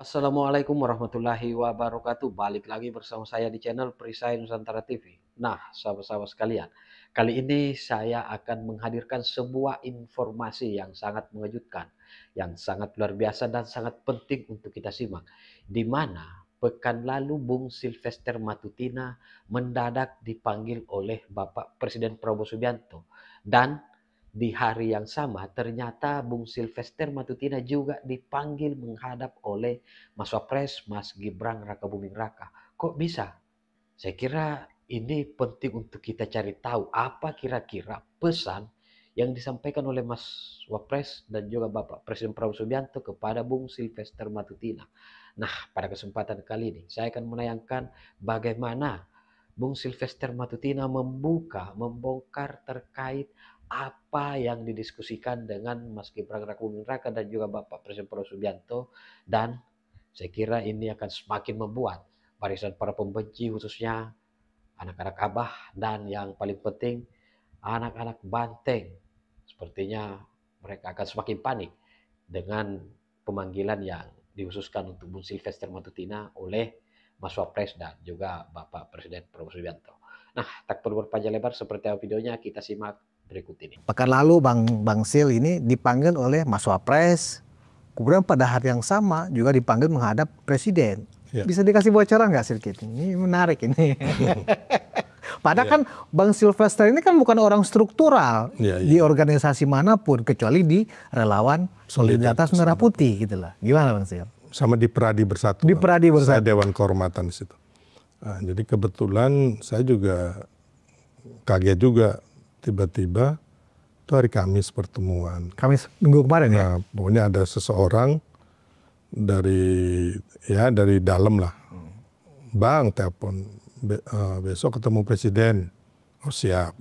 Assalamualaikum warahmatullahi wabarakatuh. Balik lagi bersama saya di channel Perisai Nusantara TV. Nah, sahabat-sahabat sekalian, kali ini saya akan menghadirkan sebuah informasi yang sangat mengejutkan, yang sangat luar biasa dan sangat penting untuk kita simak. Di mana pekan lalu Bung Silvester Matutina mendadak dipanggil oleh Bapak Presiden Prabowo Subianto, dan di hari yang sama ternyata Bung Silvester Matutina juga dipanggil menghadap oleh Mas Wapres, Mas Gibran Rakabuming Raka. Kok bisa? Saya kira ini penting untuk kita cari tahu apa kira-kira pesan yang disampaikan oleh Mas Wapres dan juga Bapak Presiden Prabowo Subianto kepada Bung Silvester Matutina. Nah, pada kesempatan kali ini saya akan menayangkan bagaimana Bung Silvester Matutina membongkar terkait apa yang didiskusikan dengan Mas Gibran Rakabuming Raka dan juga Bapak Presiden Prabowo Subianto, dan saya kira ini akan semakin membuat barisan para pembenci, khususnya anak-anak Abah dan yang paling penting anak-anak Banteng, sepertinya mereka akan semakin panik dengan pemanggilan yang dikhususkan untuk Bung Silvester Matutina oleh Mas Wapres dan juga Bapak Presiden Prabowo Subianto. Nah, tak perlu berpanjang lebar, seperti apa videonya kita simak berikut ini. Pekan lalu Bang Sil ini dipanggil oleh Mas Wapres, kemudian pada hari yang sama juga dipanggil menghadap Presiden. Ya. Bisa dikasih bocoran nggak sedikit? Ini menarik ini. Padahal kan Bang Silvester ini kan bukan orang struktural di organisasi manapun, kecuali di relawan Solidaritas Merah Putih gitu lah. Gimana Bang Sil? Sama di Peradi Bersatu. Di Peradi Bersatu. Saya Dewan Kehormatan di situ. Nah, jadi kebetulan saya juga kaget juga. Tiba-tiba itu hari Kamis pertemuan. Kamis minggu kemarin ya? Nah, pokoknya ada seseorang dari dalam lah. Bang, telepon besok ketemu Presiden. Oh siap.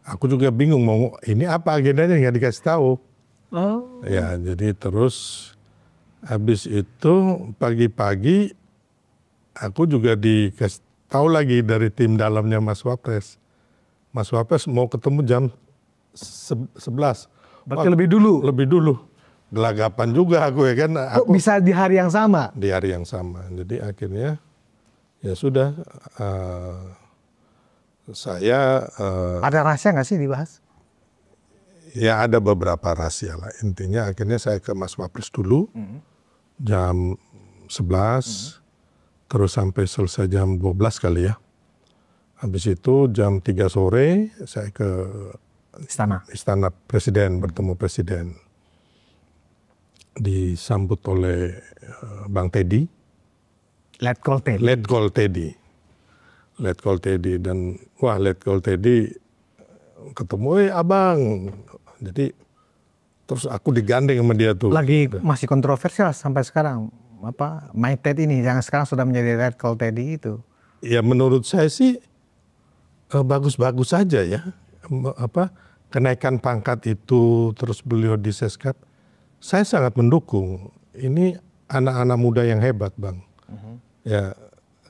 Aku juga bingung mau ini apa agendanya, nggak dikasih tahu. Oh. Ya jadi terus habis itu pagi-pagi aku juga dikasih tahu lagi dari tim dalamnya Mas Wapres. Mas Wapres mau ketemu jam 11. Berarti lebih dulu? Lebih dulu. Gelagapan juga aku ya kan. Kok bisa di hari yang sama? Di hari yang sama. Jadi akhirnya ya sudah. Saya... Ada rahasia nggak sih dibahas? Ya ada beberapa rahasia lah. Intinya akhirnya saya ke Mas Wapres dulu. Jam 11. Terus sampai selesai jam 12 kali ya. Habis itu jam 3 sore saya ke Istana Presiden, bertemu Presiden. Disambut oleh Bang Teddy. Letkol Teddy. Dan wah Letkol Teddy ketemu, abang. Jadi terus aku digandeng sama dia tuh. Lagi masih kontroversial sampai sekarang. Apa My Ted ini yang sekarang sudah menjadi Letkol Teddy itu. Ya menurut saya sih bagus-bagus saja ya, kenaikan pangkat itu, terus beliau di Seskap, saya sangat mendukung. Ini anak-anak muda yang hebat, Bang. Ya,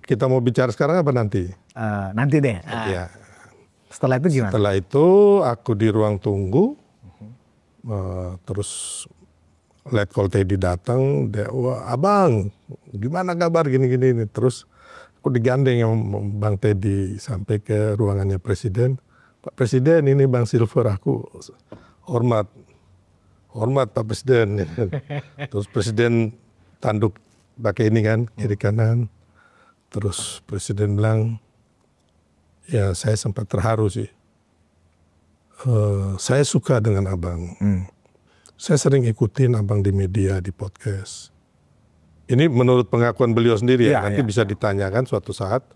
kita mau bicara sekarang apa nanti? Nanti deh. Ya. Setelah itu gimana? Setelah itu aku di ruang tunggu, terus Letkol Teddy datang, wah abang, gimana kabar gini-gini, terus aku digandeng yang Bang Teddy sampai ke ruangannya Presiden. Pak Presiden, ini Bang Silver, aku hormat Pak Presiden. Terus Presiden tanduk pakai ini kan, kiri kanan. Terus Presiden bilang, ya saya sempat terharu sih. Saya suka dengan abang. Saya sering ikutin abang di media, di podcast. Ini menurut pengakuan beliau sendiri ya, nanti bisa ditanyakan suatu saat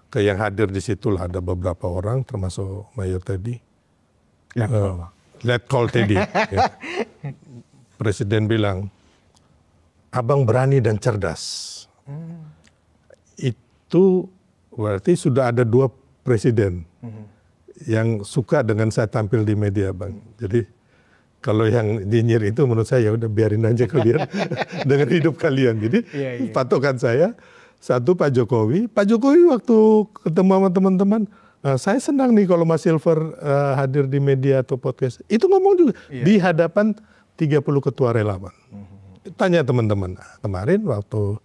ke yang hadir di situ lah, ada beberapa orang termasuk Mayor Teddy. Letkol Teddy. Ya. Presiden bilang, abang berani dan cerdas. Itu berarti sudah ada 2 presiden yang suka dengan saya tampil di media, Bang. Jadi kalau yang nyinyir itu menurut saya udah biarin aja kalian dengan hidup kalian. Jadi patokan saya, satu Pak Jokowi waktu ketemu sama teman-teman, saya senang nih kalau Mas Silver hadir di media atau podcast. Itu ngomong juga di hadapan 30 ketua relawan. tanya teman-teman. Kemarin waktu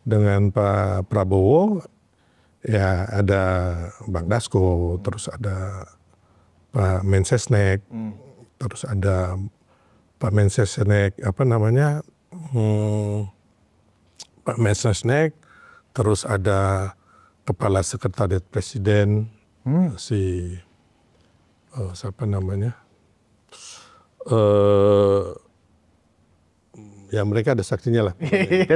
dengan Pak Prabowo, ya ada Bang Dasko, terus ada Pak Mensesnek, terus ada Pak Mensesnek, Pak Mensesnek, terus ada Kepala Sekretariat Presiden, siapa namanya? Ya mereka ada saksinya lah.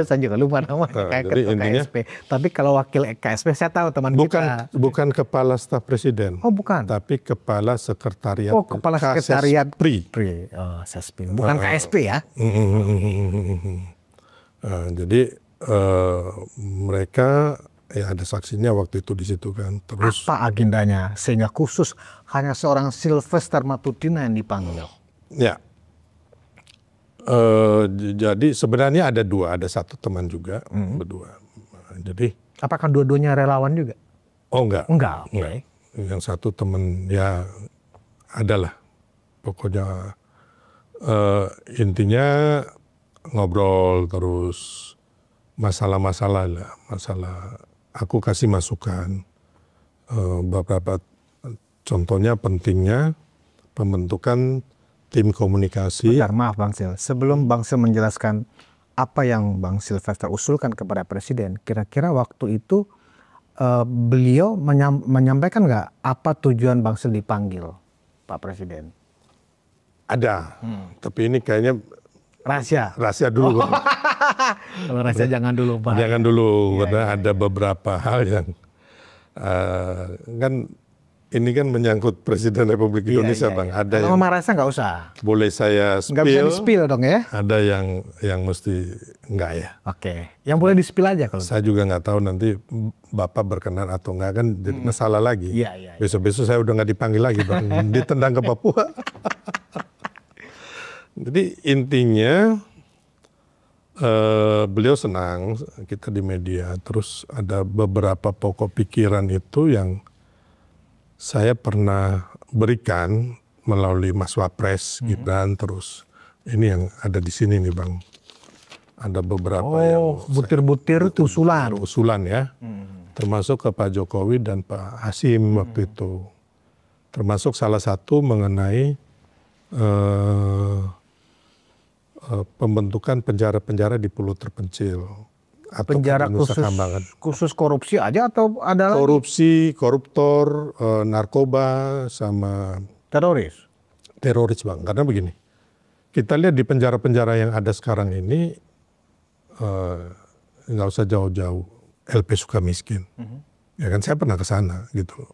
Saya juga lupa namanya, kayak ketua KSP. Tapi kalau wakil KSP saya tahu teman kita. Bukan kepala staf presiden. Oh bukan. Tapi kepala sekretariat. Oh kepala sekretariat Pri. Oh Sespri. Bukan KSP ya. Jadi mereka ya ada saksinya waktu itu di situ kan. Terus apa agendanya sehingga khusus hanya seorang Sylvester Matutina yang dipanggil? Ya. Jadi sebenarnya ada dua, ada satu teman juga berdua. Jadi apakah dua-duanya relawan juga? Oh enggak. Enggak. Okay. Yang satu teman ya adalah pokoknya intinya ngobrol terus masalah-masalah lah, masalah aku kasih masukan beberapa contohnya pentingnya pembentukan tim komunikasi. Bentar, maaf Bang Sil, sebelum Bang Sil menjelaskan apa yang Bang Sylvester usulkan kepada Presiden, kira-kira waktu itu beliau menyampaikan nggak apa tujuan Bang Sil dipanggil Pak Presiden? Ada, tapi ini kayaknya rahasia. Rahasia dulu. Kalau rahasia jangan dulu Pak. Jangan dulu, karena ada beberapa hal yang kan ini kan menyangkut Presiden Republik Indonesia, Bang. Ada yang rahasia nggak usah. Boleh saya spill. Nggak bisa di-spill dong ya? Ada yang mesti enggak ya. Oke, yang boleh di-spill aja kalau. Saya juga nggak tahu nanti Bapak berkenan atau enggak kan jadi masalah lagi. Iya. Besok-besok saya udah nggak dipanggil lagi, Bang. Ditendang ke Papua. Jadi intinya beliau senang kita di media. Terus ada beberapa pokok pikiran itu yang saya pernah berikan melalui Mas Wapres, Gibran, terus ini yang ada di sini nih Bang. Ada beberapa yang butir-butir itu usulan. Usulan ya, termasuk ke Pak Jokowi dan Pak Hasim waktu itu. Termasuk salah satu mengenai pembentukan penjara-penjara di pulau terpencil. Atau penjara khusus korupsi aja atau ada korupsi, koruptor, narkoba, sama teroris Bang. Karena begini, kita lihat di penjara-penjara yang ada sekarang ini nggak usah jauh-jauh, LP Sukamiskin. Ya kan saya pernah ke sana gitu.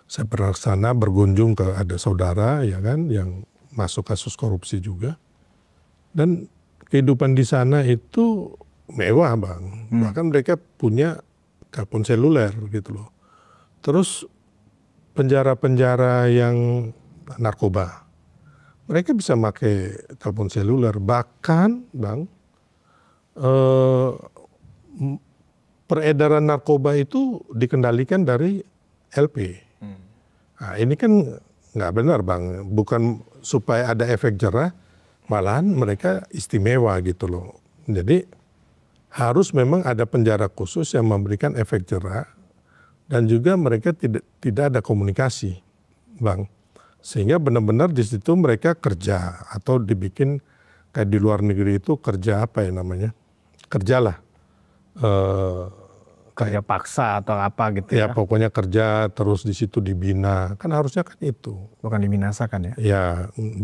Saya pernah ke sana berkunjung ke ada saudara ya kan yang masuk kasus korupsi juga. Dan kehidupan di sana itu mewah Bang, bahkan mereka punya telepon seluler gitu loh. Terus penjara-penjara yang narkoba, mereka bisa pakai telepon seluler. Bahkan Bang, peredaran narkoba itu dikendalikan dari LP. Nah, ini kan nggak benar Bang, bukan supaya ada efek jerah, malahan mereka istimewa gitu loh. Jadi harus memang ada penjara khusus yang memberikan efek jerah dan juga mereka tidak ada komunikasi, Bang. Sehingga benar-benar di situ mereka kerja atau dibikin kayak di luar negeri itu kerja apa ya namanya? Kerjalah. Kerja paksa atau apa gitu ya. Ya pokoknya kerja terus di situ dibina. Kan harusnya kan itu. Bukan dibinasakan ya. Ya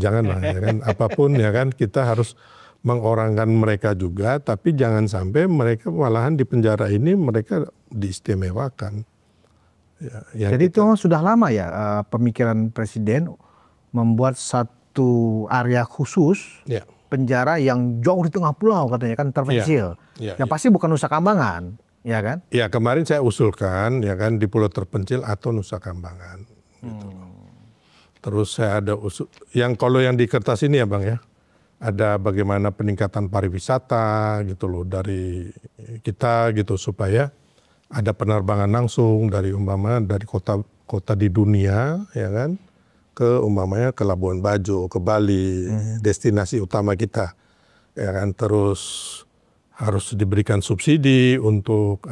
janganlah ya kan apapun ya kan kita harus mengorangkan mereka juga, tapi jangan sampai mereka malahan di penjara ini mereka diistimewakan. Ya, jadi itu sudah lama ya pemikiran Presiden membuat satu area khusus penjara yang jauh di tengah pulau katanya kan terpencil. Yang pasti bukan Nusa Kambangan, ya kan? Ya kemarin saya usulkan ya kan di pulau terpencil atau Nusa Kambangan. Gitu. Terus saya ada yang kalau yang di kertas ini ya Bang ya. Ada bagaimana peningkatan pariwisata gitu loh dari kita gitu supaya ada penerbangan langsung dari umpamanya dari kota di dunia ya kan ke umpamanya ke Labuan Bajo, ke Bali, destinasi utama kita ya kan, terus harus diberikan subsidi untuk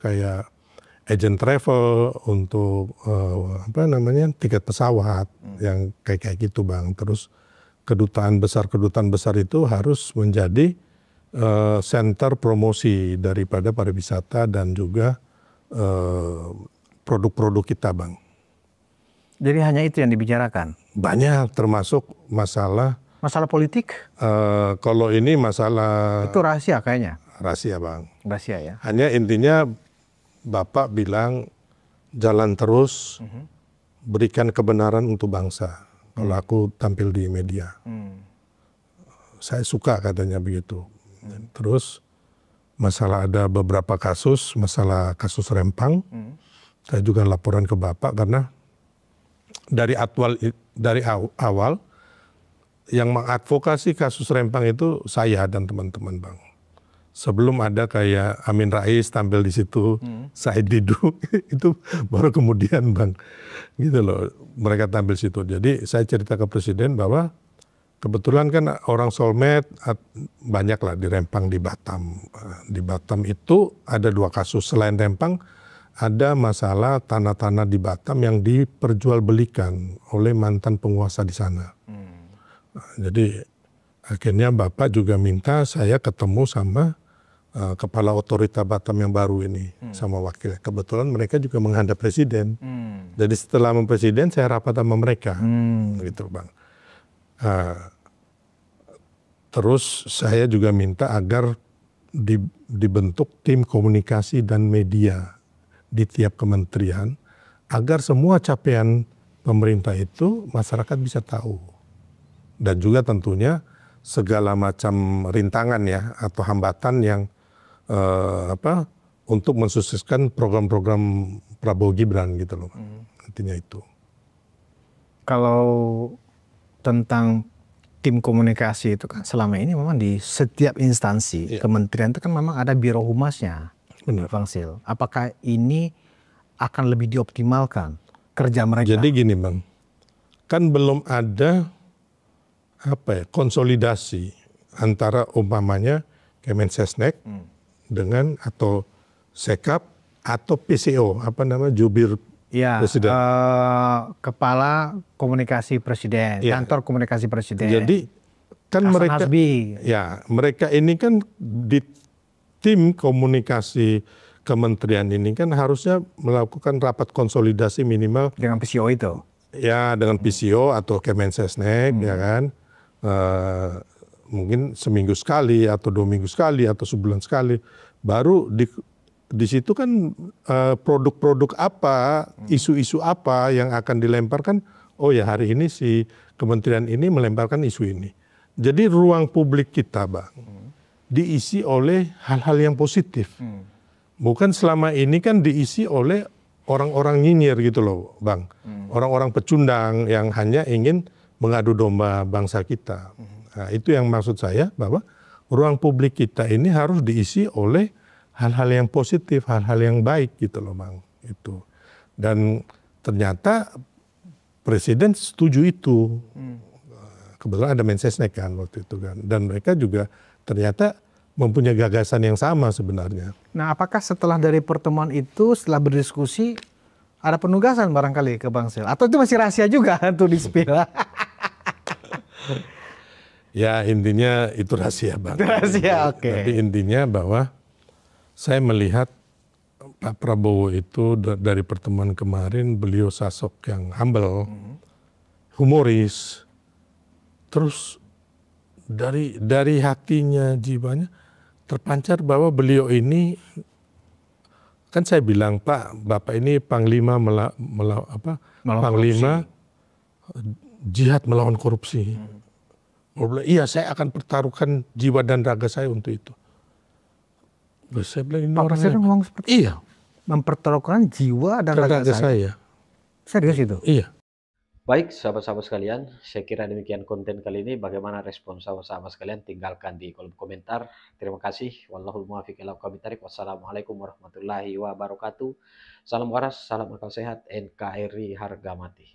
kayak agent travel, untuk tiket pesawat yang kayak gitu Bang. Terus kedutaan besar itu harus menjadi center promosi daripada pariwisata dan juga produk-produk kita Bang. Jadi hanya itu yang dibicarakan? Banyak, termasuk masalah politik? Kalau ini masalah... Itu rahasia kayaknya? Rahasia Bang. Rahasia ya? Hanya intinya Bapak bilang jalan terus, berikan kebenaran untuk bangsa. Kalau aku tampil di media. Saya suka katanya begitu. Terus ada beberapa kasus, masalah kasus Rempang. Saya juga laporan ke Bapak karena dari awal yang mengadvokasi kasus Rempang itu saya dan teman-teman Bang. Sebelum ada kayak Amin Rais tampil di situ, Said Didu, itu baru kemudian Bang. Gitu loh, mereka tampil situ. Jadi saya cerita ke Presiden bahwa kebetulan kan orang soulmate banyak lah di Rempang, di Batam. Di Batam itu ada 2 kasus. Selain Rempang, ada masalah tanah-tanah di Batam yang diperjualbelikan oleh mantan penguasa di sana. Jadi akhirnya Bapak juga minta saya ketemu sama kepala otorita Batam yang baru ini, sama wakilnya. Kebetulan mereka juga menghadap Presiden. Jadi setelah Presiden saya rapat sama mereka, gitu Bang. Terus saya juga minta agar dibentuk tim komunikasi dan media di tiap kementerian, agar semua capaian pemerintah itu masyarakat bisa tahu. Dan juga tentunya segala macam rintangan ya atau hambatan yang untuk mensukseskan program-program Prabowo Gibran gitu loh. Intinya itu. Kalau tentang tim komunikasi itu kan selama ini memang di setiap instansi kementerian itu kan memang ada biro humasnya. Benar. Bang Sil. Apakah ini akan lebih dioptimalkan kerja mereka? Jadi gini Bang, kan belum ada konsolidasi antara umpamanya Kemensesnek dengan atau Sekap atau PCO, jubir Presiden. Kepala Komunikasi Presiden, Kantor Komunikasi Presiden. Jadi kan mereka ini kan di tim komunikasi kementerian ini kan harusnya melakukan rapat konsolidasi minimal dengan PCO itu. Ya, dengan PCO atau Kemensesnek, ya kan. Mungkin seminggu sekali atau 2 minggu sekali atau sebulan sekali, baru di situ kan produk-produk apa, isu-isu apa yang akan dilemparkan. Oh ya, hari ini si kementerian ini melemparkan isu ini. Jadi ruang publik kita Bang diisi oleh hal-hal yang positif. Bukan selama ini kan diisi oleh orang-orang nyinyir gitu loh Bang. Orang-orang pecundang yang hanya ingin mengadu domba bangsa kita. Nah, itu yang maksud saya bahwa ruang publik kita ini harus diisi oleh hal-hal yang positif, hal-hal yang baik gitu loh Bang. Itu. Dan ternyata Presiden setuju itu. Kebetulan ada Mensesnek kan waktu itu kan. Dan mereka juga ternyata mempunyai gagasan yang sama sebenarnya. Nah, apakah setelah dari pertemuan itu, setelah berdiskusi, ada penugasan barangkali ke Bang Sil? Atau itu masih rahasia juga untuk di-spill? Ya intinya itu rahasia Bang. Rahasia, oke. Tapi intinya bahwa saya melihat Pak Prabowo itu dari pertemuan kemarin, beliau sosok yang humble, humoris, terus dari hatinya, jiwanya terpancar bahwa beliau ini, kan saya bilang Pak, Bapak ini Panglima Panglima jihad melawan korupsi. Iya, saya akan pertaruhkan jiwa dan raga saya untuk itu. Saya bilang ini Pak Presiden ngomong seperti iya, mempertaruhkan jiwa dan raga saya. Serius itu? Iya. Baik, sahabat-sahabat sekalian, saya kira demikian konten kali ini. Bagaimana respon sahabat-sahabat sekalian? Tinggalkan di kolom komentar. Terima kasih. Wallahul muwaffiq ila aqwamit thoriq. Wassalamualaikum warahmatullahi wabarakatuh. Salam waras, salam akal sehat, NKRI harga mati.